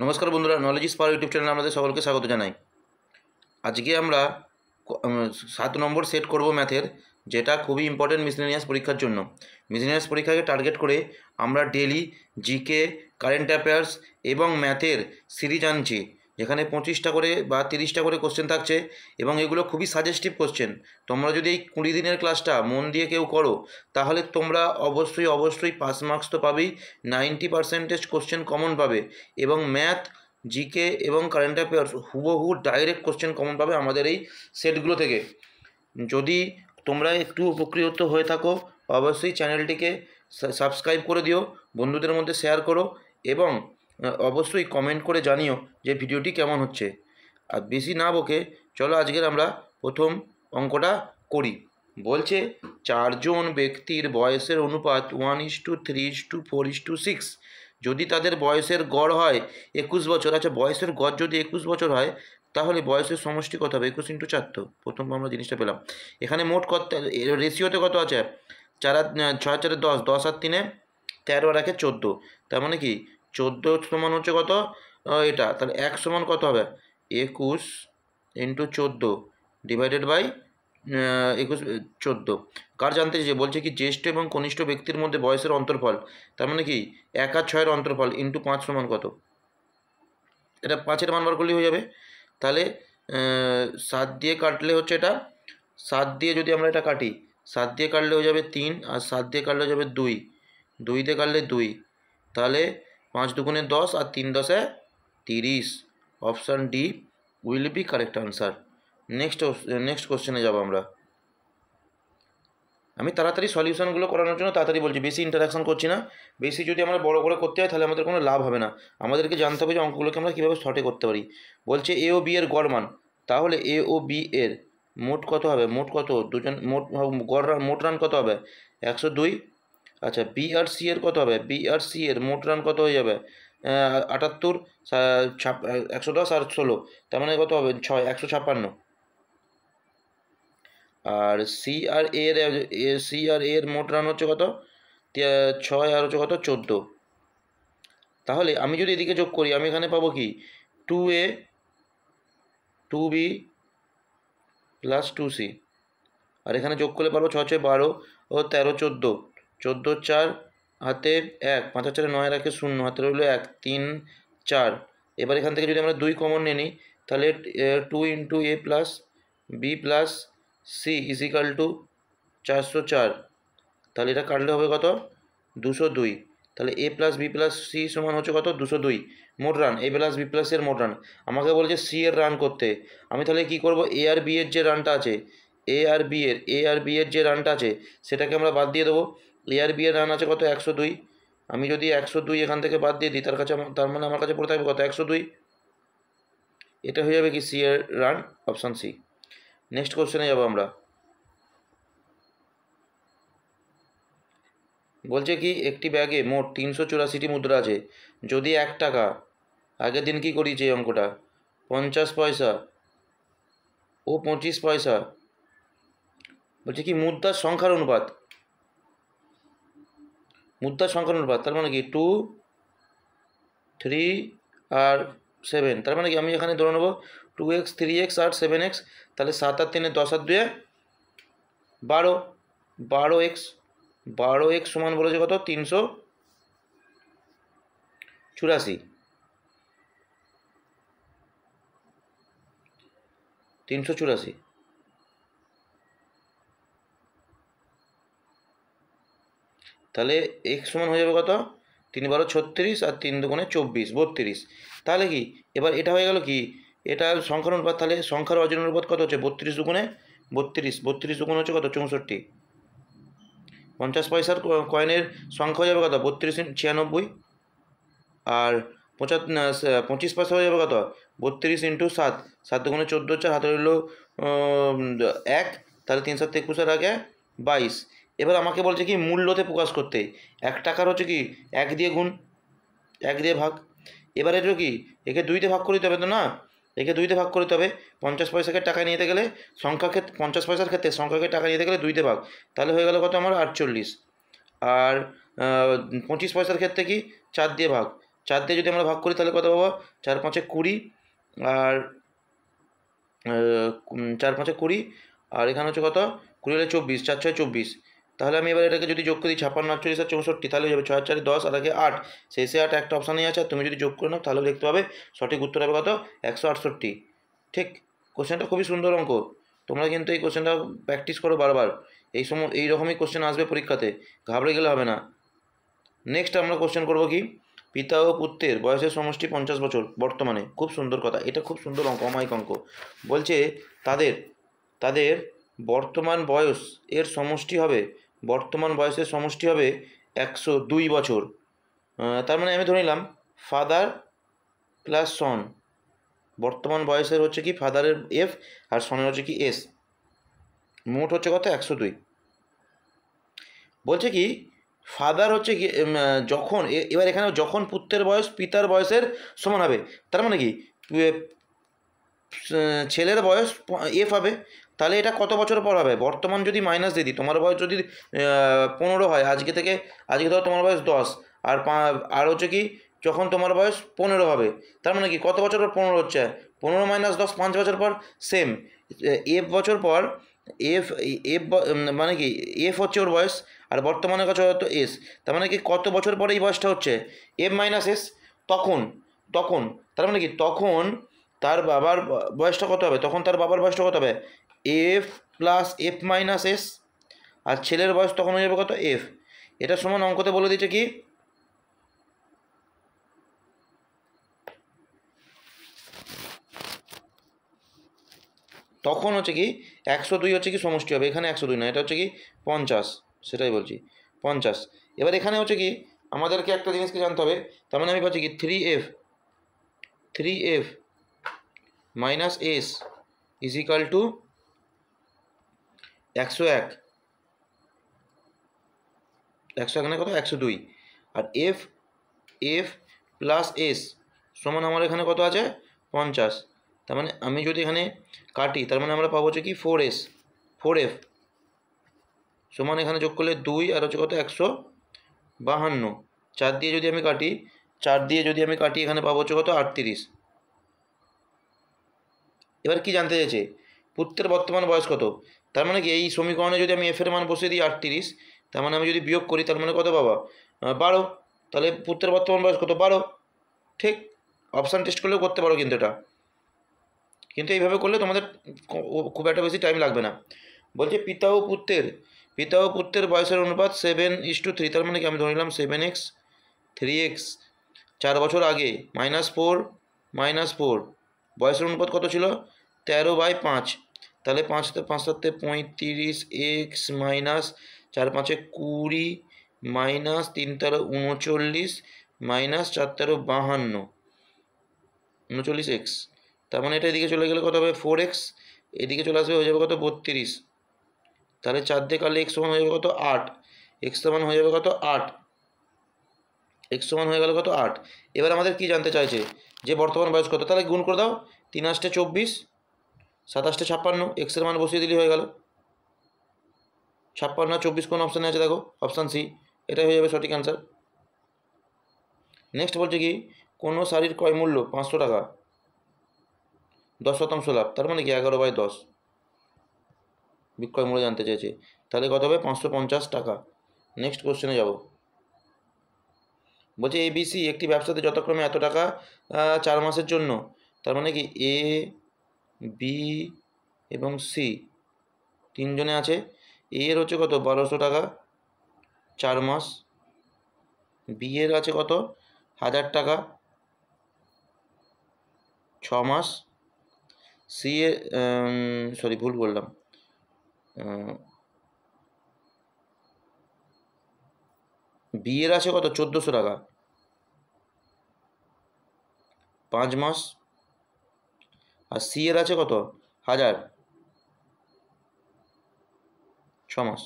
নমস্কার বন্ধুরা, knowledge is power YouTube চ্যানেলে আমাদের সকলকে স্বাগত জানাই। আজকে আমরা 7 নম্বর সেট করব ম্যাথের, যেটা খুবই ইম্পর্টেন্ট মিসলেনিয়াস পরীক্ষার জন্য। মিসলেনিয়াস পরীক্ষাকে টার্গেট করে আমরা ডেলি জিকে, কারেন্ট অ্যাফেয়ার্স এবং ম্যাথের সিরিজ আনছি, যেখানে 25টা করে বা 30টা করে কোশ্চেন থাকছে এবং এগুলো খুবই সাজেস্টিভ কোশ্চেন। তোমরা যদি এই 20 দিনের ক্লাসটা মন দিয়ে কেউ করো, তাহলে তোমরা অবশ্যই পাস মার্কস তো পাবেই, 90% কোশ্চেন কমন পাবে এবং ম্যাথ, জিকে এবং কারেন্ট অ্যাফেয়ার্স হুবহু ডাইরেক্ট কোশ্চেন কমন পাবে আমাদের এই সেটগুলো থেকে। যদি তোমরা একটু উপকৃত হয়ে থাকো, অবশ্যই চ্যানেলটিকে সাবস্ক্রাইব করে দিও, বন্ধুদের মধ্যে শেয়ার করো এবং অবশ্যই কমেন্ট করে জানিও যে ভিডিওটি কেমন হচ্ছে। আর বেশি না বকে চলো আজকের আমরা প্রথম অঙ্কটা করি। বলছে 4 জন ব্যক্তির বয়সের অনুপাত 1:3:4:6, যদি তাদের বয়সের গড় হয় 21 বছর। আচ্ছা, বয়সের গড় যদি 21 বছর হয়, তাহলে বয়সের সমষ্টি কত হবে? 21 × 4। তো প্রথম আমরা জিনিসটা পেলাম। এখানে মোট কত রেশিওতে কত আছে? 4 আর 6 4 10, 10 আর 3 13 আর 1 14। তার মানে কি 14 সমান হচ্ছে কত? এটা তাহলে 1 সমান কত হবে? 21 × 14 ডিভাইডেড বাই 21 14। কার জানতে চেয়েছে? বলছে কি জ্যেষ্ঠ এবং কনিষ্ঠ ব্যক্তির মধ্যে বয়সের অন্তরফল। তার মানে কি 1 আর 6 এর অন্তরফল ইন্টু 5 সমান কত? এটা 5-এর মান বার করলেই হয়ে যাবে। তাহলে 7 দিয়ে কাটলে হচ্ছে এটা, 7 দিয়ে যদি আমরা এটা কাটি, 7 দিয়ে কাটলে হয়ে যাবে 3 আর 7 দিয়ে কাটলে হয়ে যাবে 2, 2 দিয়ে কাটলে 2। তাহলে 5 দুগুণে 10 আর 3 10-এ 30। Option D will be correct answer. Next কোশ্চেনে যাব আমরা। আমি তাড়াতাড়ি সলিউশনগুলো করানোর জন্য তাড়াতাড়ি বলছি, বেশি ইন্টারাকশন করছি না। বেশি যদি আমরা বড় করে করতে হয় তাহলে আমাদের কোনো লাভ হবে না। আমাদেরকে জানতে হবে যে অঙ্কগুলোকে আমরা কীভাবে শর্টে করতে পারি। বলছে এ ও বি এর গড় মান, তাহলে এ ও বি এর মোট কত হবে? মোট কত? দুজন মোট রান কত হবে? 102। আচ্ছা, বি আর সি এর কত হবে? বি আর সি এর মোট রান কত হয়ে যাবে? 78, 110 আর 16, তার মানে কত হবে? 6, 156। আর সি আর এর মোট রান হচ্ছে কত? 6 আর হচ্ছে কত? 14। তাহলে আমি যদি এদিকে যোগ করি, আমি এখানে পাবো কি 2A 2B প্লাস 2C। আর এখানে যোগ করলে পারবো 6 6 12 ও 13 14, 14 4 হাতে 1, 5 4 9 রাখে 0, হাতে রইলো 1 3 4। এবার এখান থেকে যদি আমরা 2 কমন নিয়ে নিই, তাহলে 2 × A plus B plus C is equal to 404। তাহলে এটা কাটলে হবে কত? 202। তাহলে A plus B plus C সমান হচ্ছে কত? 202 মোট run. A plus B plus এর মোট রান। আমাকে বলছে সি এর রান করতে। আমি তাহলে কি করব? এ আর বি এর যে রানটা আছে, এ আর বি এর যে রানটা আছে সেটাকে আমরা বাদ দিয়ে দেবো। এ আর বি এর রান আছে কত? 102। আমি যদি 102 এখান থেকে বাদ দিয়ে দিই, তার মানে আমার কাছে পড়ে থাকবে কত? 102। এটা হয়ে যাবে কি সি এর রান, অপশান সি। নেক্সট কোশ্চেনে যাবো আমরা। বলছে কি একটি ব্যাগে মোট 384টি মুদ্রা আছে। যদি 1 টাকা, আগের দিন কি করিয়েছে এই অঙ্কটা, 50 পয়সা ও 25 পয়সা, বলছে কি মুদ্রার সংখ্যার অনুপাত, তার মানে কি 2 3 আর 7। তার মানে কি আমি এখানে ধরে নেবো 2x 3x আর 7x। তাহলে 7 আর 3 10 আর 2 12, 12x সমান বলেছে কত? 384। তাহলে এক্স সমান হয়ে যাবে কত? 3 12 36 আর 3 দুগুণে 24, 32। তাহলে কি এবার এটা হয়ে গেল কি, এটা সংখ্যার অনুপাত। তাহলে সংখ্যার অজনের অনুপাত কত হচ্ছে? 32 দুগুণে 32, 32 দুগুণ হচ্ছে কত? 64। 50 পয়সার কয়েনের সংখ্যা হয়ে যাবে কত? 32 96। আর 25 পয়সা হয়ে যাবে কত? 32 × 7, 7 দুগুণে 14 4, হাতে রইল 1। তাহলে 3 7 21 আর আগে 22। এবার আমাকে বলছে কি মূল্যতে প্রকাশ করতে। 1 টাকার হচ্ছে কি 1 দিয়ে গুণ, 1 দিয়ে ভাগ। এবার এটা কি একে 2 দিয়ে ভাগ করে দিতে হবে তো? না, একে 2 দিয়ে ভাগ করে দিতে হবে। 50 পয়সাকে টাকায় নিতে গেলে 50 পয়সার ক্ষেত্রে সংখ্যাকে টাকা নিতে গেলে 2 দিয়ে ভাগ। তাহলে হয়ে গেল কত আমার? 48। আর 25 পয়সার ক্ষেত্রে কি 4 দিয়ে ভাগ। 4 দিয়ে যদি আমরা ভাগ করি তাহলে কত পাবো, 4 5 20, আর 4 5 20, আর এখানে হচ্ছে কত, 20 হলে 24, 4 6 24। তাহলে আমি এবার এটাকে যদি যোগ করি 56 48 আর 64, তাহলে হয়ে যাবে 6 4 10 আর আগে 8, শেষে 8 একটা অপশানেই আছে। তুমি যদি যোগ করে নাও তাহলে দেখতে পাবে সঠিক উত্তর হবে কত, 168। ঠিক, কোশ্চেনটা খুবই সুন্দর অঙ্ক। তোমরা কিন্তু এই কোশ্চেনটা প্র্যাকটিস করো বারবার, এই রকমই কোশ্চেন আসবে পরীক্ষাতে, ঘাবড়ে গেলে হবে না। নেক্সট আমরা কোশ্চেন করবো কি, পিতা ও পুত্রের বয়সের সমষ্টি 50 বছর বর্তমানে। খুব সুন্দর কথা, এটা খুব সুন্দর অঙ্ক, অমায়িক অঙ্ক। বলছে তাদের তাদের বর্তমান বয়স এর সমষ্টি হবে, বর্তমান বয়সের সমষ্টি হবে 102 বছর। তার মানে আমি ধরে নিলাম ফাদার প্লাস সন, বর্তমান বয়সের হচ্ছে কি ফাদারের এফ আর সনের হচ্ছে কি এস, মোট হচ্ছে কত 102। বলছে কি ফাদার হচ্ছে কি যখন এবার এখানে যখন পুত্রের বয়স পিতার বয়সের সমান হবে, তার মানে কি ছেলের বয়স এফ হবে, তাহলে এটা কত বছর পর হবে, বর্তমান যদি মাইনাস দিয়ে দিই, তোমার বয়স যদি 15 হয় আজকে থেকে, আজকে ধরো তোমার বয়স 10, আর হচ্ছে কি যখন তোমার বয়স 15 হবে, তার মানে কি কত বছর পর 15 হচ্ছে, 15 - 10 5 বছর পর। সেম এফ বছর পর, এফ এফ মানে কি এফ হচ্ছে ওর বয়স, আর বর্তমানে কত হতো এস, তার মানে কি কত বছর পরে এই বয়সটা হচ্ছে এফ মাইনাস এস, তখন তখন তার মানে কি তখন তার বাবার বয়সটা কত হবে, তখন তার বাবার বয়সটা কত হবে F plus F minus S, আর ছেলের বয়স তখন হয়ে যাবে কত এফ। এটা সমান অঙ্কতে বলে দিচ্ছে কি তখন হচ্ছে কি 102 হচ্ছে কি সমষ্টি হবে, এখানে 102 না, এটা হচ্ছে কি 50, সেটাই বলছি 50। এবার এখানে হচ্ছে কি আমাদেরকে একটা জিনিসকে জানতে হবে, তার মানে আমি পাচ্ছি কি 3f minus S is equal two 101, 101 মানে কত 102, আর এফ এফ প্লাস এস সমান আমার এখানে কত আছে 50। তার মানে আমি যদি এখানে কাটি তার মানে আমরা পাবো হচ্ছে কি 4s 4f সমান এখানে যোগ করলে 2 আর হচ্ছে কত 152, 4 দিয়ে যদি আমি কাটি, 4 দিয়ে যদি আমি কাটি এখানে পাবো হচ্ছে কত 38। এবার কি জানতে চাইছে পুত্রের বর্তমান বয়স কত, তার মানে কি এই সমীকরণে যদি আমি এফের মান বসিয়ে দিই 38, তার মানে আমি যদি বিয়োগ করি তার মানে কত পাবা 12, তাহলে পুত্রের বর্তমান বয়স কত 12। ঠিক, অপশান টেস্ট করলেও করতে পারো কিন্তু এটা, কিন্তু এইভাবে করলে তোমাদের খুব একটা বেশি টাইম লাগবে না। বলছে পিতা ও পুত্রের বয়সের অনুপাত 7:3, তার মানে কি আমি ধরে নিলাম 7x 3x 4 বছর আগে -4 বয়সের অনুপাত কত ছিল 13/5, তাহলে 5 × 35 x minus 4 × 5 20 minus 3 × 39 minus 4 × 52 39x, তার মানে এটা এদিকে চলে গেলে কত হবে 4x, এদিকে চলে আসবে হয়ে যাবে কত 32, তাহলে 4 দিয়ে কাটলে x সমান হয়ে যাবে কত 8, x সমান হয়ে যাবে কত 8, x সমান হয়ে গেল কত 8। এবার আমাদের কি জানতে চাইছে যে বর্তমান বয়স কত, তাহলে গুণ করে দাও 3 × 8 = 24, 7 × 8 = 56, x এর মান বসিয়ে দিলেই হয়ে গেল 56 আর 24 কোন অপশানে আছে দেখো, অপশান সি, এটাই হয়ে যাবে সঠিক অ্যান্সার। নেক্সট বলছে কি কোনো শাড়ির ক্রয় মূল্য 500 টাকা, 10% লাভ, তার মানে কি 11/10 বিক্রয় মূল্য জানতে চেয়েছে, তাহলে কত হবে 550 টাকা। নেক্সট কোশ্চেনে যাব। বলছে ABC একটি ব্যবসাতে যথাক্রমে এত টাকা 4 মাসের জন্য, তার মানে কি এ বি এবং সি তিনজনে আছে, এ এর হচ্ছে কত 1200 টাকা 4 মাস, বি এর আছে কত 1000 টাকা 6 মাস, সি এর সরি ভুল বললাম, বি এর আছে কত 1400 টাকা 5 মাস, আর সি এর আছে কত 1000 6 মাস।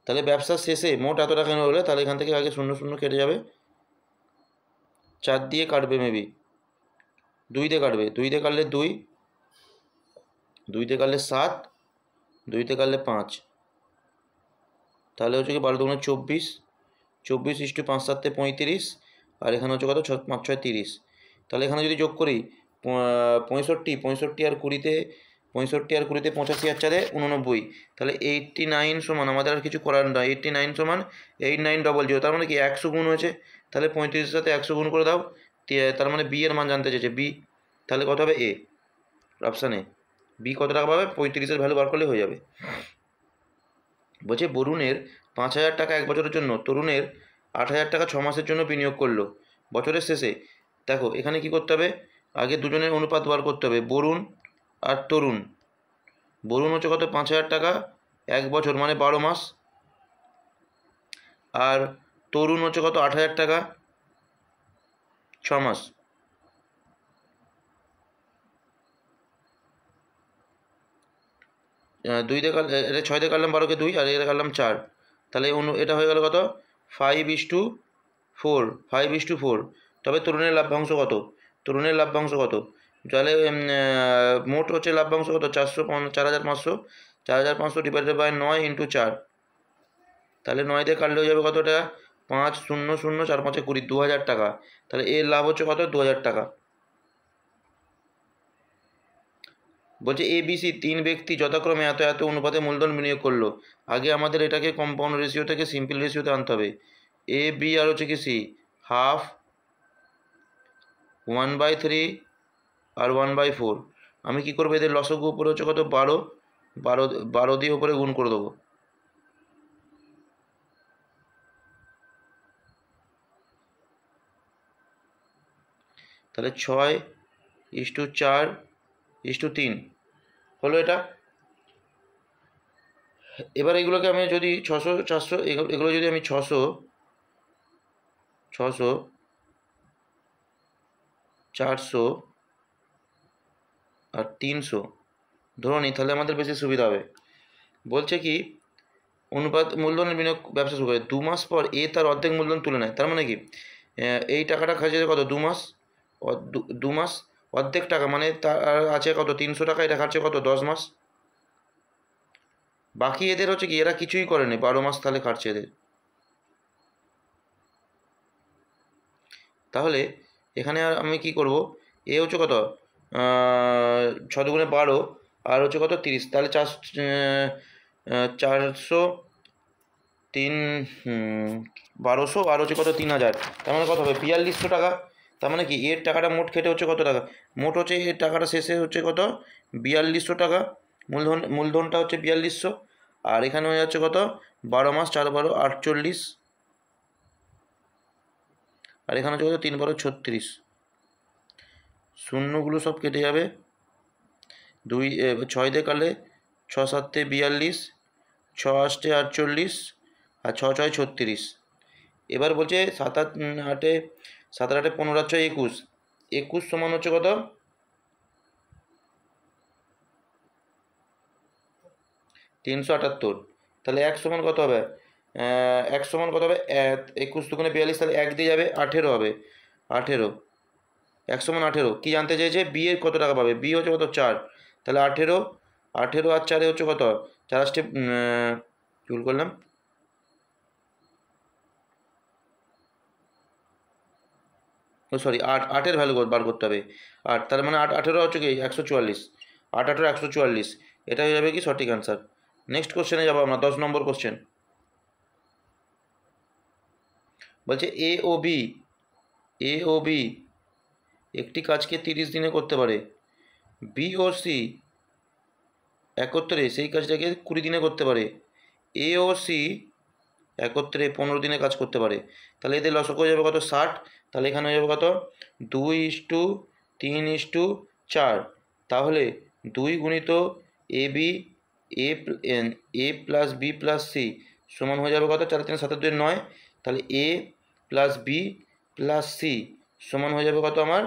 তাহলে ব্যবসার শেষে মোট এত টাকা হলে, তাহলে এখান থেকে আগে 0 0 কেটে যাবে, 4 দিয়ে কাটবে মেবি, 2 দিয়ে কাটবে, 2 দিয়ে কাটলে 2, 2 দিয়ে কাটলে 7, 2 দিয়ে কাটলে 5, তাহলে হচ্ছে কি 12 × 2 = 24, 24 × 5 = 35, আর এখানে হচ্ছে কত 5 6 30। তাহলে এখানে যদি যোগ করি 65 আর 20-তে 85 আর 4-এ 89। তাহলে 89 সমান, আমাদের আর কিছু করার নয়, 89 সমান 8900। তার মানে কি 100 গুণ হয়েছে। তাহলে 35-এর সাথে 100 গুণ করে দাও। তার মানে বি এর মান জানতে চেয়েছে, বি। তাহলে কত হবে? এ, অপশান এ। বি কত টাকা পাবে? 35-এর ভ্যালু বার করলে হয়ে যাবে। বলছে বরুণের 5,000 টাকা 1 বছরের জন্য, তরুণের 8,000 টাকা 6 মাসের জন্য বিনিয়োগ করলো। বছরের শেষে দেখো এখানে কি করতে হবে, আগে দুজনের অনুপাত বার করতে হবে। বরুণ আর তরুণ। বরুণ হচ্ছে কত 5,000 টাকা 1 বছর মানে 12 মাস, আর তরুণ হচ্ছে কত 8,000 টাকা 6 মাস। দুইতে কাল, এটা 6-তে কাটলাম 12কে 2, আর এটা কাটলাম 4। তাহলে এটা হয়ে গেল কত 5:4, 5:4। তবে তরুণের লভ্যাংশ কত? তরুণের লভ্যাংশ কত? তাহলে মোট হচ্ছে লভ্যাংশ কত? 4,500। 4,500 ডিভাইডেড বাই 9 ইন্টু 4। তাহলে 9 দিয়ে কাটলে হয়ে যাবে কত টাকা? 5,0,0, 4 5 20, 2,000 টাকা। তাহলে এর লাভ হচ্ছে কত? 2,000 টাকা। বলছে ABC 3 ব্যক্তি যথাক্রমে এত এত অনুপাতে মূলধন বিনিয়োগ করলো। আগে আমাদের এটাকে কম্পাউন্ড রেশিও থেকে সিম্পল রেশিওতে আনতে হবে। এ বি আর হচ্ছে কি সি, হাফ, 1/3 আর 1/4। আমি কি করবো, এদের লসগু উপরে হচ্ছে কত 12, 12 দিয়ে উপরে গুণ করে দেবো। তাহলে 6:4:3 হলো এটা। এবার এগুলোকে আমি যদি 600 400, এগুলো যদি আমি 600 400 আর 300 ধরো নিই, তাহলে আমাদের বেশি সুবিধা হবে। বলছে কি অনুপাত মূলধনের বিনিয়োগ ব্যবসা শুরু করে 2 মাস পর এ তার অর্ধেক মূলধন তুলে নেয়। তার মানে কি এই টাকাটা খাচ্ছে কত 2 মাস, 2 মাস অর্ধেক টাকা মানে তার আছে কত 300 টাকা, এটা খাচ্ছে কত 10 মাস। বাকি এদের হচ্ছে কি এরা কিছুই করেনি 12 মাস, তাহলে খাচ্ছে এদের। তাহলে এখানে আর আমি কি করব, এ হচ্ছে কত 6 দুগুণে 12 আর হচ্ছে কত 30। তাহলে 400 3 1200 আর হচ্ছে কত 3,000। তার মানে কত হবে 4,200 টাকা। তার মানে কি এর টাকাটা মোট খেটে হচ্ছে কত টাকা? মোট হচ্ছে এর টাকাটা শেষে হচ্ছে কত 4,200 টাকা। মূলধনটা হচ্ছে 4,200, আর এখানে হয়ে যাচ্ছে কত 12 মাস 4 12 48, আর এখানে হচ্ছে কত 3 12 36। শূন্যগুলো সব কেটে যাবে। 6 দিয়ে কাটলে 6 7 42, 6 8 48, আর 6 6 36। এবার বলছে 7 8 8 7 8 15 আর 6 21। 21 সমান হচ্ছে কত 378। তাহলে 1 সমান কত হবে? 1 সমান কত হবে? 21 দুগুণে 42, তাহলে 1 দিয়ে যাবে 18 হবে। 18, 1 সমান 18। কী জানতে চেয়েছে? বি এর কত টাকা পাবে? বি হচ্ছে কত 4। তাহলে 18 আর 4 হচ্ছে কত 4 স্টেপ ভুল করলাম, ও সরি 8 ভ্যালু বার করতে হবে। 8, তার মানে 18 হচ্ছে কি 144। 18 144, এটা হয়ে যাবে কি সঠিক অ্যান্সার। নেক্সট কোশ্চেনে যাবো আমরা, 10 নম্বর কোশ্চেন। বলছে এ ও বি একটি কাজকে 30 দিনে করতে পারে। বি ও সি একত্রে সেই কাজটাকে 20 দিনে করতে পারে। এ ও সি একত্রে 15 দিনে কাজ করতে পারে। তাহলে এদের লসক হয়ে যাবে কত 60। তাহলে এখানে হয়ে যাবে কত 2:3:4। তাহলে 2 গুণিত A B A plus B plus C সমান হয়ে যাবে কত 4 3 7 2 9। তাহলে A plus B plus C সমান হয়ে যাবে কত আমার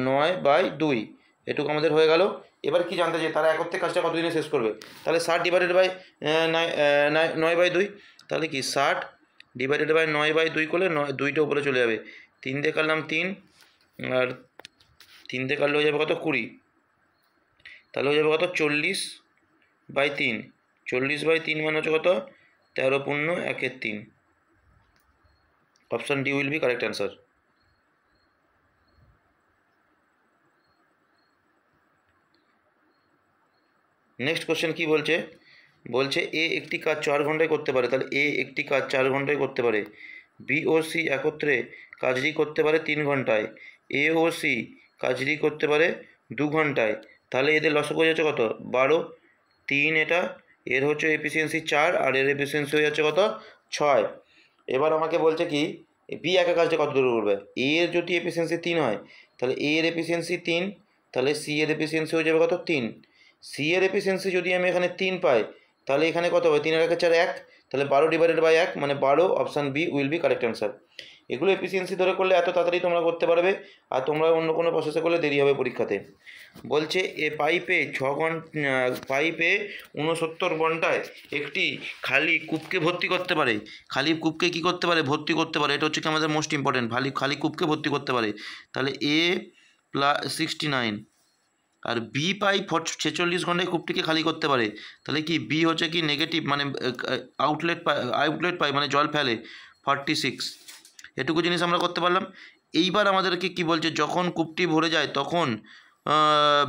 9/2। এটুকু আমাদের হয়ে গেল। এবার কি জানতে চাই, তারা একত্রে কাজটা কত দিনে শেষ করবে? তাহলে 60 ডিভাইডেড বাই 9/2। তাহলে কি 60 ডিভাইডেড বাই 9/2 করলে 2টা উপরে চলে যাবে। 3 দিয়ে কাটলাম 3, আর 3 দিয়ে কাটলে হয়ে যাবে কত 20। তাহলে হয়ে যাবে কত 40/3। 40/3 মানে হচ্ছে কত 13 × 1 = 3। Option D will be correct answer. Next question কি বলছে, বলছে এ একটি কাজ 4 ঘন্টায় করতে পারে, তাহলে এ একটি কাজ 4 ঘন্টায় করতে পারে, বি ও সি একত্রে কাজটি করতে পারে 3 ঘন্টায়, এ ও সি কাজটি করতে পারে 2 ঘন্টায়, তাহলে এদের লসক হয়ে যাচ্ছে কত 12, 3 এটা, এর হচ্ছে এফিসিয়েন্সি 4 আর এর এফিসিয়েন্সি হয়ে যাচ্ছে কত 6। এবার আমাকে বলছে কি বি একা কাজটা কত দূর করবে, এ এর যদি এফিসিয়েন্সি 3 হয় তাহলে এ এর এফিসিয়েন্সি 3, তাহলে সি এর এফিসিয়েন্সি হয়ে যাবে কত 3, সি এর এফিসিয়েন্সি যদি আমি এখানে 3 পাই তাহলে এখানে কত হবে 3 আর 1 4 1, তাহলে 12 ডিভাইডেড বাই 1 মানে 12, option B will be correct answer. এগুলো এফিসিয়েন্সি ধরে করলে এত তাড়াতাড়ি তোমরা করতে পারবে, আর তোমরা অন্য কোনো প্রসেসে করলে দেরি হবে পরীক্ষাতে। বলছে এ পাইপে 69 ঘন্টায় একটি খালি কূপকে ভর্তি করতে পারে, খালি কূপকে কী করতে পারে ভর্তি করতে পারে, এটা হচ্ছে কি আমাদের মোস্ট ইম্পর্টেন্ট, খালি কূপকে ভর্তি করতে পারে, তাহলে A plus 69 R B pipe 46 ঘন্টায় কূপটিকে খালি করতে পারে, তাহলে কি বি হচ্ছে কি নেগেটিভ মানে আউটলেট পাইপ মানে জল ফেলে 46, এটুকু জিনিস আমরা করতে পারলাম। এইবার আমাদেরকে কি বলছে যখন কূপটি ভরে যায় তখন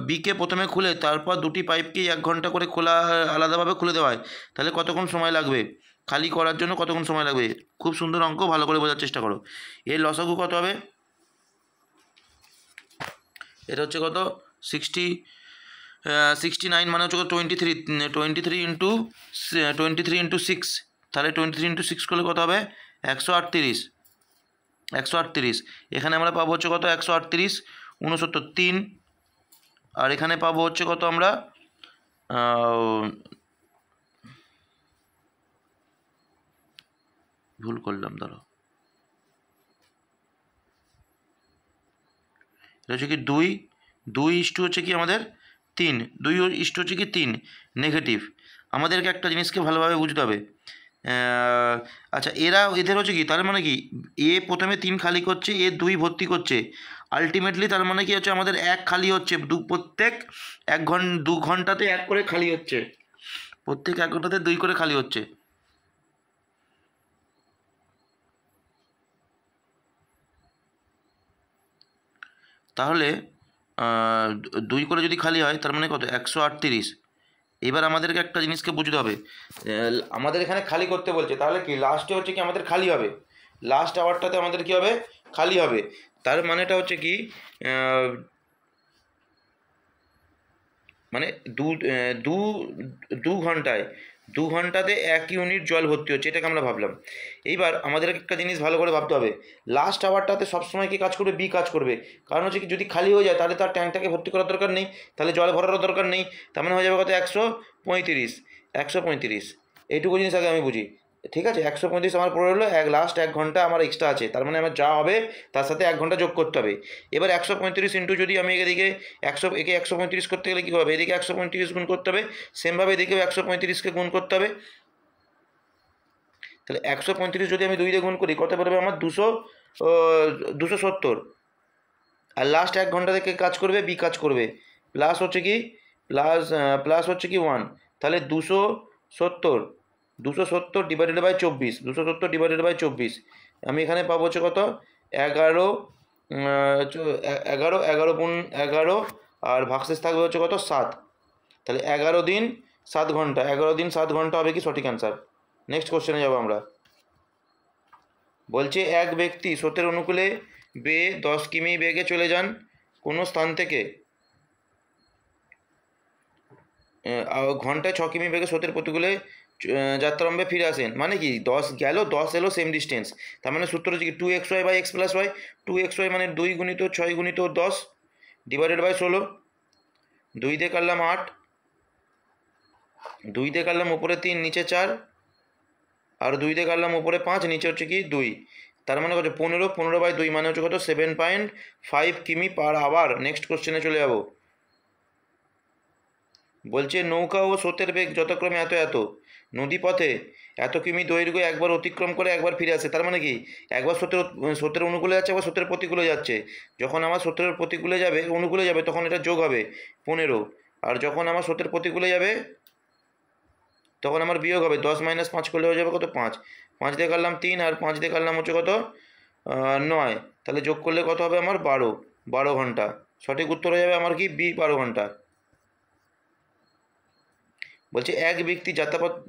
বিকে প্রথমে খুলে তারপর দুটি পাইপকেই 1 ঘন্টা করে খোলা আলাদাভাবে খুলে দেওয়া হয়, তাহলে কতক্ষণ সময় লাগবে খালি করার জন্য, কতক্ষণ সময় লাগবে, খুব সুন্দর অঙ্ক, ভালো করে বোঝার চেষ্টা করো। এর লসাগু কত হবে, এটা হচ্ছে কত 69 মানে হচ্ছে 23 ইন্টু 6, তাহলে 23 ইন্টু 6 করলে কত হবে 138, এখানে আমরা পাবো হচ্ছে কত 138, 69 3, আর এখানে পাবো হচ্ছে কত আমরা ভুল করলাম দাঁড়াও, এটা হচ্ছে কি 2 ইস্টু হচ্ছে কি আমাদের 3, 2 ইস্টু হচ্ছে কি 3 নেগেটিভ। আমাদেরকে একটা জিনিসকে ভালোভাবে বুঝতে হবে, আচ্ছা এদের হচ্ছে কি তার মানে কি এ প্রথমে 3 খালি করছে, এ 2 ভর্তি করছে, আলটিমেটলি তার মানে কি হচ্ছে আমাদের 1 খালি হচ্ছে, প্রত্যেক 2 ঘন্টাতে 1 করে খালি হচ্ছে, প্রত্যেক 1 ঘন্টাতে 2 করে খালি হচ্ছে। তাহলে 2 করে যদি খালি হয় তার মানে কত 138। এবার আমাদেরকে একটা জিনিসকে বুঝতে হবে, আমাদের এখানে খালি করতে বলছে, তাহলে কি লাস্টে হচ্ছে কি আমাদের খালি হবে, লাস্ট আওয়ারটাতে আমাদের কি হবে খালি হবে, তার মানেটা হচ্ছে কি মানে দু ঘন্টায় 2 ঘন্টাতে 1 ইউনিট জল ভর্তি হচ্ছে, এটাকে আমরা ভাবলাম। এইবার আমাদের একটা জিনিস ভালো করে ভাবতে হবে, লাস্ট আওয়ারটাতে সবসময় কি কাজ করবে বি কাজ করবে, কারণ হচ্ছে কি যদি খালি হয়ে যায় তাহলে তার ট্যাঙ্কটাকে ভর্তি করার দরকার নেই, তাহলে জল ভরারও দরকার নেই, তার মানে হয়ে যাবে কত 135, এইটুকু জিনিস আগে আমি বুঝি, ঠিক আছে 135 আমার পড়ে হলো, লাস্ট 1 ঘন্টা আমার এক্সট্রা আছে, তার মানে আমার যা হবে তার সাথে 1 ঘন্টা যোগ করতে হবে। এবার 135 ইন্টু যদি আমি এদিকে 135 করতে গেলে কী হবে, এদিকে 135 গুণ করতে হবে, সেমভাবে এদিকেও 135কে গুণ করতে হবে, তাহলে 135 যদি আমি 2 দিয়ে গুণ করি কত পড়বে আমার 270, আর লাস্ট 1 ঘন্টা থেকে কাজ করবে বি কাজ করবে, প্লাস হচ্ছে কি প্লাস হচ্ছে কি 1, তাহলে 270 ডিভাইডেড বাই 24, আমি এখানে পাবো হচ্ছে কত 11, 11 গুণ 11, আর ভাগশেষ থাকবে হচ্ছে কত 7, তাহলে 11 দিন 7 ঘন্টা, 11 দিন 7 ঘন্টা হবে কি সঠিক অ্যান্সার। নেক্সট কোশ্চেনে যাবো আমরা, বলছে এক ব্যক্তি স্রোতের অনুকূলে বেয়ে 10 কিমি বেগে চলে যান কোনো স্থান থেকে, ঘন্টায় 6 কিমি বেগে স্রোতের প্রতিকূলে যাত্রারম্ভে ফিরে আসেন, মানে কি 10 গেল 10 এলো সেম ডিস্টেন্স, তার মানে সূত্র হচ্ছে কি 2xy by X plus Y, 2xy মানে 2 গুণিত 6 গুণিত 10 ডিভাইডেড বাই 16, 2 দিয়ে কাটলাম 8, 2 দিয়ে কাটলাম উপরে 3 নিচে 4, আর 2 দিয়ে কাটলাম উপরে 5 নিচে হচ্ছে কি 2, তার মানে কত 15 বাই 2 মানে হচ্ছে কত 7.5 কিমি পার আওয়ার। নেক্সট কোশ্চেনে চলে যাব, বলছে নৌকা ও স্রোতের বেগ যথাক্রমে এত নদীপথে এত কিমি দৈর্ঘ্য একবার অতিক্রম করে একবার ফিরে আসে, তার মানে কি একবার স্রোতের অনুকূলে যাচ্ছে একবার স্রোতের প্রতিকূলে যাচ্ছে, যখন আমার স্রোতের প্রতিকূলে যাবে অনুকূলে যাবে তখন এটা যোগ হবে 15, আর যখন আমার স্রোতের প্রতিকূলে যাবে তখন আমার বিয়োগ হবে, 10 - 5 করলে হয়ে যাবে কত 5, 5 দিয়ে কাটলাম 3 আর 5 দিয়ে কাটলাম হচ্ছে কত 9, তাহলে যোগ করলে কত হবে আমার 12 ঘন্টা। সঠিক উত্তর হয়ে যাবে আমার কি বি, 12 ঘন্টা। বলছে এক ব্যক্তি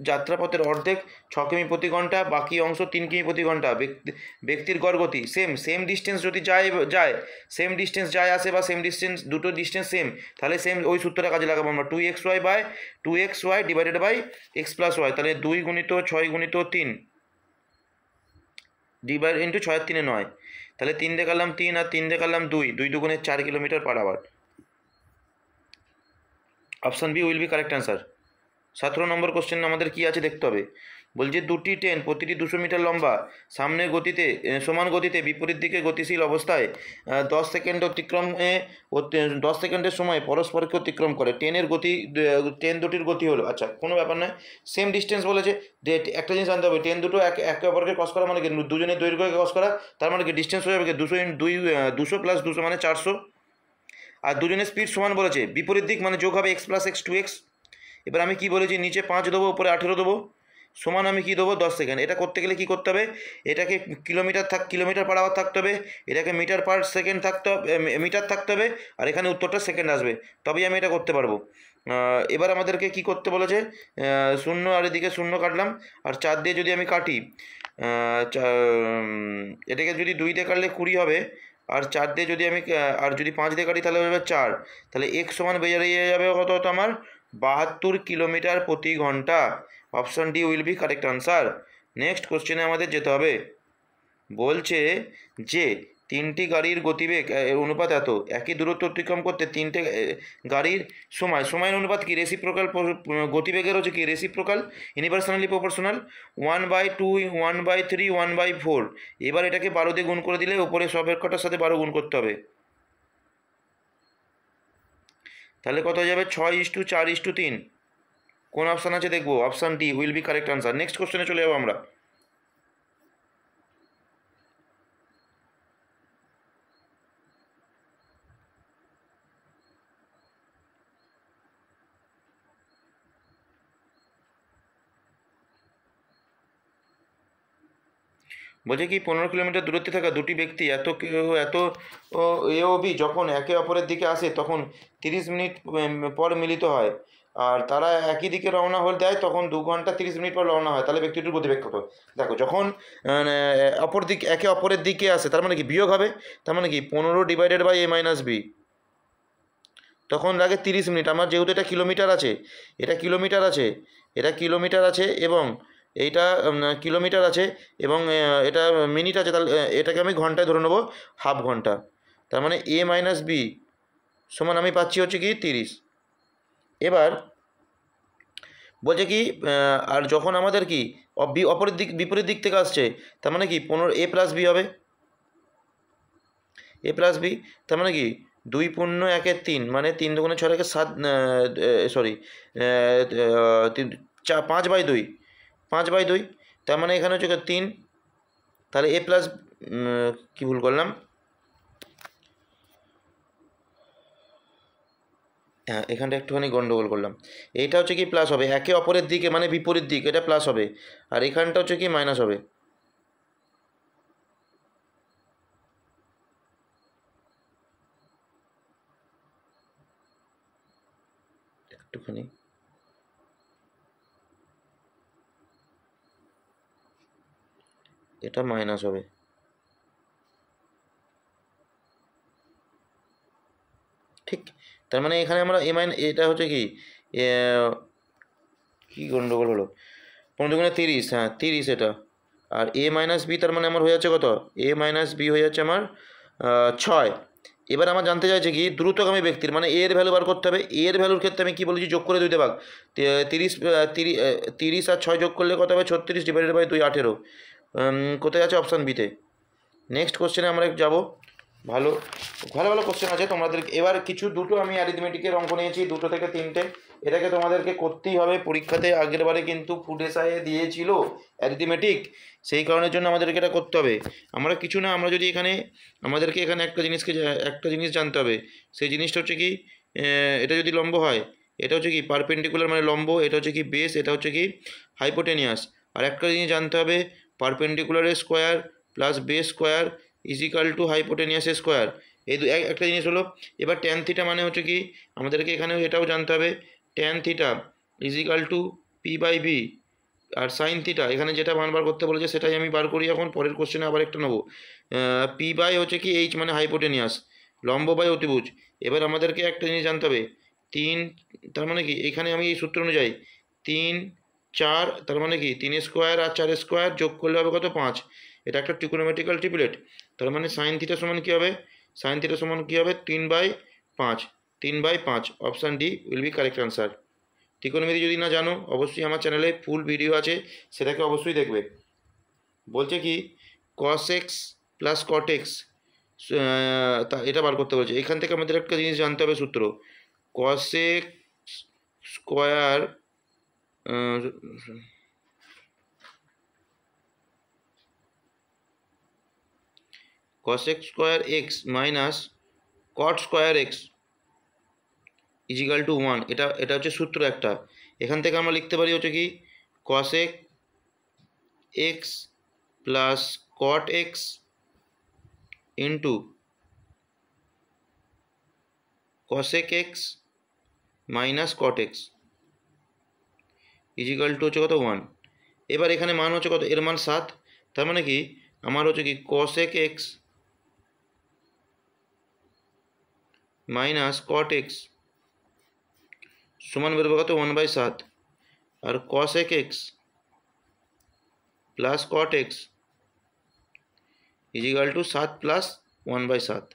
যাত্রাপথের অর্ধেক 6 কিমি প্রতি ঘন্টা, বাকি অংশ 3 কিমি প্রতি ঘন্টা। ব্যক্তির গড় গতি সেম ডিস্টেন্স যদি যায় সেম ডিস্টেন্স যায় আসে, বা সেম ডিস্টেন্স, দুটো ডিস্টেন্স সেম, তাহলে সেম ওই সূত্রটা কাজে লাগাবো আমরা। 2xy divided by X plus Y, তাহলে 2 গুণিত 6 গুণিত 3 ডিভাইড ইন্টু 6 আর 3 9, তাহলে 3 দিয়ে কাটলাম 3 আর 3 দিয়ে কাটলাম 2, 2 দুগুণে 4 kilometre per hour. Option B will be correct answer. 17 number question আমাদের কি আছে দেখতে হবে। বলছে দুটি ট্রেন প্রতিটি 200 মিটার লম্বা সামনের গতিতে সমান গতিতে বিপরীত দিকে গতিশীল অবস্থায় 10 সেকেন্ড অতিক্রমে 10 সেকেন্ডের সময় পরস্পরকে অতিক্রম করে। ট্রেন দুটির গতি হলো, আচ্ছা কোনো ব্যাপার নয়, সেম ডিস্টেন্স বলেছে। একটা জিনিস জানতে হবে, ট্রেন দুটো একে অপরকে ক্রস করা মানে কি, দুজনের দৈর্ঘ্যকে ক্রস করা, তার মানে কি ডিস্টেন্স হয়ে যাবে কি 200 প্লাস 200 মানে 400। আর দুজনের স্পিড সমান বলেছে, বিপরীত দিক মানে যোগ হবে x প্লাস x 2x। এবার আমি কি বলেছি, নিচে 5 দেবো, উপরে 18 দেবো, সমান আমি কি দেবো 10 সেকেন্ড। এটা করতে গেলে কি করতে হবে, এটাকে কিলোমিটার পার আওয়ার থাকতে হবে, এটাকে মিটার পার সেকেন্ড থাকতে হবে, মিটার থাকতে হবে, আর এখানে উত্তরটা সেকেন্ড আসবে, তবেই আমি এটা করতে পারবো। এবার আমাদেরকে কি করতে বলেছে, 0 আর এদিকে 0 কাটলাম, আর 4 দিয়ে যদি আমি কাটি, এটাকে যদি 2 দিয়ে কাটলে 20 হবে, আর 4 দিয়ে যদি আমি আর যদি 5 দিয়ে কাটি তাহলে হয়ে যাবে 4, তাহলে x সমান বেরিয়ে যাবে কত হতো আমার 72 কিলোমিটার প্রতি ঘন্টা। Option D will be correct answer. Next কোশ্চেনে আমাদের যেতে হবে। বলছে যে তিনটি গাড়ির গতিবেগ অনুপাত এত, একই দূরত্ব অতিক্রম করতে তিনটে গাড়ির সময়ের অনুপাত কি, রেসিপ্রোকাল গতিবেগের হচ্ছে কি রেসিপ্রোকাল, ইউনিভার্সালি প্রপোর্শনাল, 1/2, 1/3, 1/4। এবার এটাকে 12 দিয়ে গুণ করে দিলে ওপরে সবের কটার সাথে 12 গুণ করতে হবে, তাহলে কত হয়ে যাবে 6:4:3। কোন অপশান আছে দেখবো, option D will be correct answer. Next কোশ্চেনে চলে যাবো আমরা। বলছে কি 15 কিলোমিটার দূরত্বে থাকা দুটি ব্যক্তি এত এ ও বি যখন একে অপরের দিকে আসে তখন 30 মিনিট পর মিলিত হয়, আর তারা একই দিকে রওনা হয়ে দেয় তখন 2 ঘন্টা 30 মিনিট পর রওনা হয়, তাহলে ব্যক্তিটির গতিবেগ কত। দেখো যখন একে অপরের দিকে আসে তার মানে কি বিয়োগ হবে, তার মানে কি 15 divided by a minus B, তখন লাগে 30 মিনিট। আমার যেহেতু এটা কিলোমিটার আছে, এটা কিলোমিটার আছে এবং এইটা কিলোমিটার আছে এবং এটা মিনিট আছে, তাহলে এটাকে আমি ঘন্টায় ধরে নেবো, হাফ ঘন্টা। তার মানে a মাইনাস বি সমান আমি পাচ্ছি হচ্ছে কি 30। এবার বলছে কি আর যখন আমাদের কি বিপরীত দিক থেকে আসছে, তার মানে কি 15 a প্লাস বি হবে, তার মানে কি 2 পূর্ণ 1/3 মানে 3 দুগুণে 6 একে 7, সরি 5/2, তার মানে এখানে হচ্ছে 3, তাহলে এ প্লাস, কি ভুল করলাম, হ্যাঁ এখানটা একটুখানি গন্ডগোল করলাম। এইটা হচ্ছে কি প্লাস হবে, একে অপরের দিকে মানে বিপরীত দিক, এটা প্লাস হবে, আর এখানটা হচ্ছে কি মাইনাস হবে। একটুখানি এটা মাইনাস হবে, ঠিক। তার মানে এখানে আমরা এটা হচ্ছে কি কি গন্ডগোল হলো, 15 দুগুণে 30, হ্যাঁ 30 এটা, আর a মাইনাস বি তার মানে আমার হয়ে যাচ্ছে কত, a মাইনাস বি হয়ে যাচ্ছে আমার 6। এবার আমার জানতে চাইছে কি দ্রুতগামী ব্যক্তির মানে এর ভ্যালু বার করতে হবে। এর ভ্যালুর ক্ষেত্রে আমি কি বলেছি, যোগ করে 2 ভাগ, 30 আর 6 যোগ করলে কত হবে 36 ডিভাইডেড বাই 2 18। কোথায় আছে, অপশান বিতে। নেক্সট কোশ্চেনে আমরা যাব। ভালো ভালো কোশ্চেন আছে তোমাদের। এবার দুটো আমি অ্যারিথমেটিকের অঙ্ক নিয়েছি, 2 থেকে 3টে, এটাকে তোমাদেরকে করতেই হবে পরীক্ষাতে। আগের বারে কিন্তু ফুড এসআইয়ে দিয়েছিল অ্যারিথমেটিক, সেই কারণের জন্য আমাদেরকে এটা করতে হবে। আমরা কিছু না, আমরা যদি আমাদেরকে এখানে একটা জিনিস জানতে হবে, সেই জিনিসটা হচ্ছে কি এটা যদি লম্ব হয়, এটা হচ্ছে কি পারপেন্ডিকুলার মানে লম্ব, এটা হচ্ছে কি বেস, এটা হচ্ছে কি হাইপোটেনিয়াস। আর একটা জিনিস জানতে হবে, পারপেন্ডিকুলারের square plus base square equal to hypotenuse square. এই একটা জিনিস হলো। এবার ট্যান থিটা মানে হচ্ছে কি, আমাদেরকে এখানেও এটাও জানতে হবে, tan theta is equal to P by B. আর সাইন থিটা এখানে যেটা বার করতে বলেছে সেটাই আমি বার করি এখন, পরের কোশ্চেনে আবার একটা নেবো। পি বাই হচ্ছে কি এইচ মানে হাইপোটেনিয়াস, লম্ব বাই অতিভুজ। এবার আমাদেরকে একটা জিনিস জানতে হবে, 3, তার মানে কি এখানে আমি এই সূত্র অনুযায়ী 3 4, তার মানে কি 3 স্কোয়ার আর 4 স্কোয়ার যোগ করলে হবে কত, 5। এটা একটা ট্রিকোনোমেট্রিক্যাল ট্রিপলেট। তার মানে সাইন থিটা সমান কী হবে, সাইন থিটা সমান কী হবে, 3/5। 3/5 option D will be correct answer. ত্রিকোণমিতি যদি না জানো অবশ্যই আমার চ্যানেলে ফুল ভিডিও আছে, সেটাকে অবশ্যই দেখবে। বলছে কি cos x plus cot x, তা এটা বার করতে বলছে। এখান থেকে আমাদের একটা জিনিস জানতে হবে সূত্র, cos x square cos x square X minus cot square X is equal to 1। এটা হচ্ছে সূত্র একটা। এখান থেকে আমরা লিখতে পারি হচ্ছে কি cos x plus cot x into cosec x minus cot x is equal to হচ্ছে কত, 1। এবার এখানে মান হচ্ছে কত, এর মান 7। তার মানে কি আমার হচ্ছে কি cosec x minus cot x সমান বেরোবে কত, 1/7। আর cosec x plus cot x is equal to 7 plus 1/7।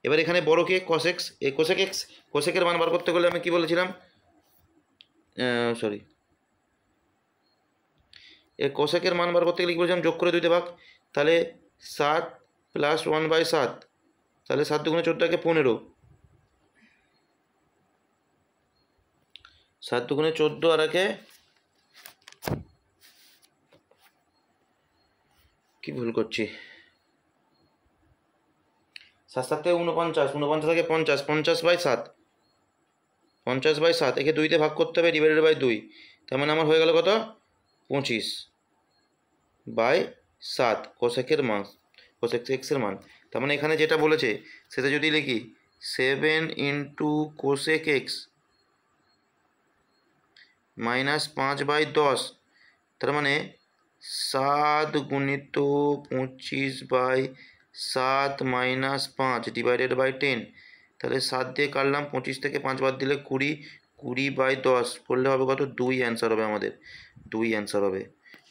এবার এখানে বড় কে, cosec, এই cosec x, কোসেকের মান বার করতে গেলে আমি কি বলেছিলাম, সরি, এই কোসেকের মান বার করতে গেলে কি বলেছিলাম, যোগ করে 2 ভাগ। তাহলে 7 প্লাস 1/7, তাহলে 7 দুগুণে 14 15, 7 দুগুণে 14 আর একে কি ভুল করছি, 7 7 থেকে 49, 49 থেকে 50, 50/7, 50/7, একে 2 তে ভাগ করতে হবে, ডিভাইডেড বাই 2। তার মানে আমার হয়ে গেল কত, 25/7 কোসেকের মান, কোসেক এক্সের মান। তার মানে এখানে যেটা বলেছে সেটা যদি লিখি 7 ইন্টু কোসেক এক্স মাইনাস 5/10, তার মানে 7 গুণিত 25/7 মাইনাস 5 ডিভাইডেড বাই 10। তাহলে 7 দিয়ে কাটলাম, 25 থেকে 5 বাদ দিলে 20, 20/10 করলে হবে কত, 2 অ্যান্সার হবে আমাদের, 2 অ্যান্সার হবে।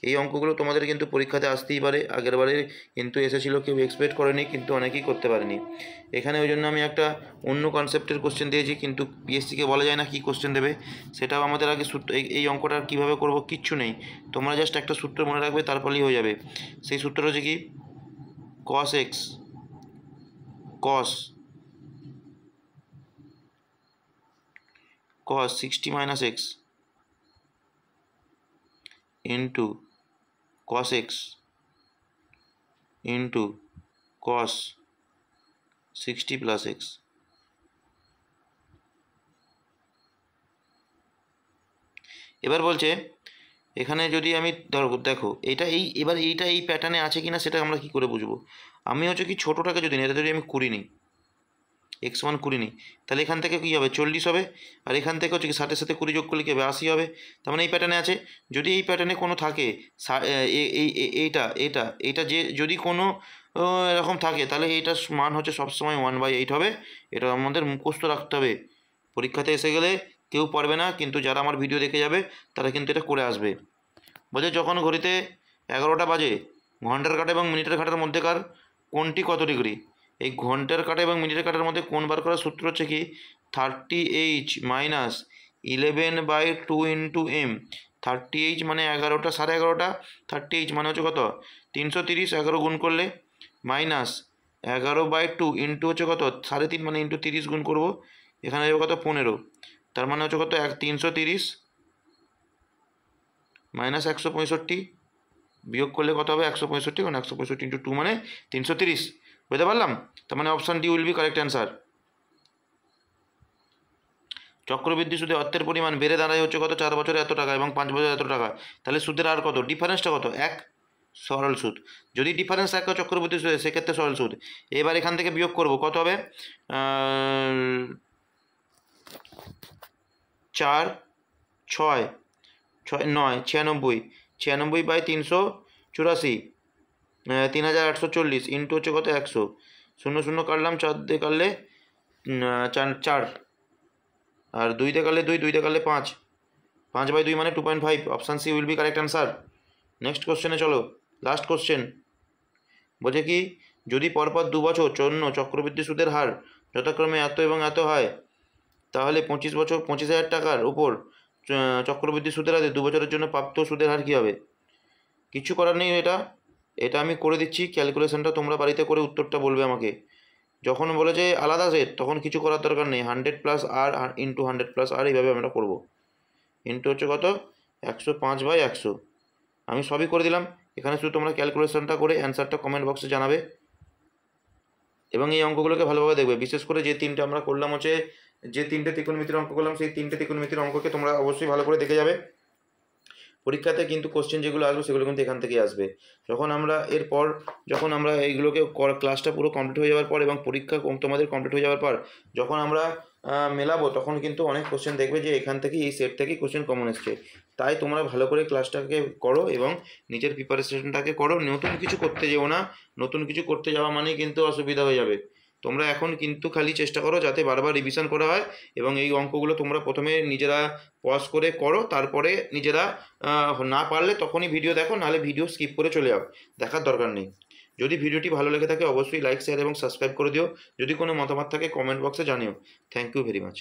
এই অঙ্কগুলো তোমাদের কিন্তু পরীক্ষাতে আসতেই পারে, আগের বারে কিন্তু এসেছিলো, কেউ এক্সপেক্ট করেনি, কিন্তু অনেকেই করতে পারেনি। এখানে ওই জন্য আমি একটা অন্য কনসেপ্টের কোশ্চেন দিয়েছি, কিন্তু পিএসসিকে বলা যায় না কী কোশ্চেন দেবে, সেটাও আমাদের আগে সূত্র, এই অঙ্কটা কীভাবে করব কিচ্ছু নেই, তোমরা জাস্ট একটা সূত্র মনে রাখবে, তারপরেই হয়ে যাবে। সেই সূত্রটা হচ্ছে কি cos x cos 60 minus x into cos x into cos 60 plus x। এবার বলছে এখানে যদি আমি দেখো এটা এবার এইটা এই প্যাটার্নে আছে কিনা সেটা আমরা কি করে বুঝবো। আমি হচ্ছে কি ছোটোটাকে যদি এটা যদি আমি 20 নিই, x মান 20 নিই, তাহলে এখান থেকে কী হবে, 40 হবে। আর এখান থেকে হচ্ছে কি 60 সাথে 20 যোগ করলে কী হবে, 80 হবে। তার মানে এই প্যাটার্নে আছে। যদি এই প্যাটার্নে কোনো থাকে, এইটা যে যদি কোনো এরকম থাকে, তাহলে এইটার মান হচ্ছে সবসময় 1/8 হবে। এটা আমাদের মুখস্থ রাখতে হবে, পরীক্ষাতে এসে গেলে কেউ পারবে না, কিন্তু যারা আমার ভিডিও দেখে যাবে তারা কিন্তু এটা করে আসবে। বলছে যখন ঘড়িতে 11টা বাজে, ঘন্টার কাঁটা এবং মিনিটের কাঁটার মধ্যেকার কোণটি কত ডিগ্রি। এই ঘন্টার কাঁটা এবং মিনিটের কাঁটার মধ্যে কোণ বার করার সূত্র হচ্ছে কি 30h minus 11/2 into m। 30h মানে 11টা, 11:30, 30h মানে হচ্ছে কত, 330, 11 গুণ করলে মাইনাস 11/2 ইন্টু হচ্ছে কত 3.5, মানে ইন্টু 30 গুণ করবো, এখানে যাবে কত 15। তার মানে হচ্ছে কত 330 মাইনাস 165, বিয়োগ করলে কত হবে 165, কারণ 165 ইন্টু 2 মানে 330, বুঝতে পারলাম। তার মানে option D will be correct answer. চক্রবৃদ্ধি সুদে অর্থের পরিমাণ বেড়ে দাঁড়ায় হচ্ছে কত, 4 বছরে এত টাকা এবং 5 বছরে এত টাকা। তাহলে সুদের আর কত, ডিফারেন্সটা কত, 1। সরল সুদ। যদি ডিফারেন্স থাকে চক্রবর্তী সুদে সেক্ষেত্রে সরল সুদ। এবার এখান থেকে বিয়োগ করব, কত হবে? 4 6 6 9 96, 96/384, 3840 ইন্টু হচ্ছে কত 100, 0 0 কাটলাম, 4 দিয়ে কাটলে 4, আর 2 দিয়ে কাটলে 2, 2 দিয়ে কাটলে 5, 5/2 মানে 2.5। Option C will be correct answer. Next কোশ্চেনে চলো, লাস্ট কোশ্চেন। বলছে কি, যদি পরপর 2 বছর জন্য চক্রবৃদ্ধি সুদের হার যথাক্রমে এত এবং এত হয়, তাহলে 25,000 টাকার উপর চক্রবৃদ্ধি সুদের হারে 2 বছরের জন্য প্রাপ্ত সুদের হার কী হবে? কিছু করার নেই, এটা আমি করে দিচ্ছি। ক্যালকুলেশনটা তোমরা বাড়িতে করে উত্তরটা বলবে আমাকে। যখন বলে যে আলাদা সেট, তখন কিছু করার দরকার নেই, 100 প্লাস আর ইন্টু 100 প্লাস আর, এইভাবে আমরা করব। ইন্টু হচ্ছে কত 105/100। আমি সবই করে দিলাম। এখানে শুধু তোমরা ক্যালকুলেশনটা করে অ্যান্সারটা কমেন্ট বক্সে জানাবে এবং এই অঙ্কগুলোকে ভালোভাবে দেখবে। বিশেষ করে যে তিনটে আমরা করলাম হচ্ছে, যে তিনটে ত্রিকোণমিতির অঙ্ক করলাম, সেই তিনটে ত্রিকোণমিতির অঙ্ককে তোমরা অবশ্যই ভালো করে দেখে যাবে। পরীক্ষাতে কিন্তু কোশ্চেন যেগুলো আসবে সেগুলো কিন্তু এখান থেকেই আসবে। যখন আমরা এইগুলোকে ক্লাসটা পুরো কমপ্লিট হয়ে যাওয়ার পর এবং পরীক্ষা তোমাদের কমপ্লিট হয়ে যাওয়ার পর যখন আমরা মেলাবো, তখন কিন্তু অনেক কোশ্চেন দেখবে যে এখান থেকেই, এই সেট থেকেই কোশ্চেন কমন এসছে। তাই তোমরা ভালো করে ক্লাসটাকে করো এবং নিজের প্রিপারেশনটাকে করো। নতুন কিছু করতে যেও না, নতুন কিছু করতে যাওয়া মানেই কিন্তু অসুবিধা হয়ে যাবে। তোমরা এখন কিন্তু খালি চেষ্টা করো যাতে বারবার রিভিশন করা হয় এবং এই অঙ্কগুলো তোমরা প্রথমে নিজেরা পজ করে করো, তারপরে নিজেরা না পারলে তখনই ভিডিও দেখো, নাহলে ভিডিও স্কিপ করে চলে যাও, দেখার দরকার নেই। যদি ভিডিওটি ভালো লেগে থাকে অবশ্যই লাইক, শেয়ার এবং সাবস্ক্রাইব করে দিও। যদি কোনো মতামত থাকে কমেন্ট বক্সে জানিও। Thank you very much.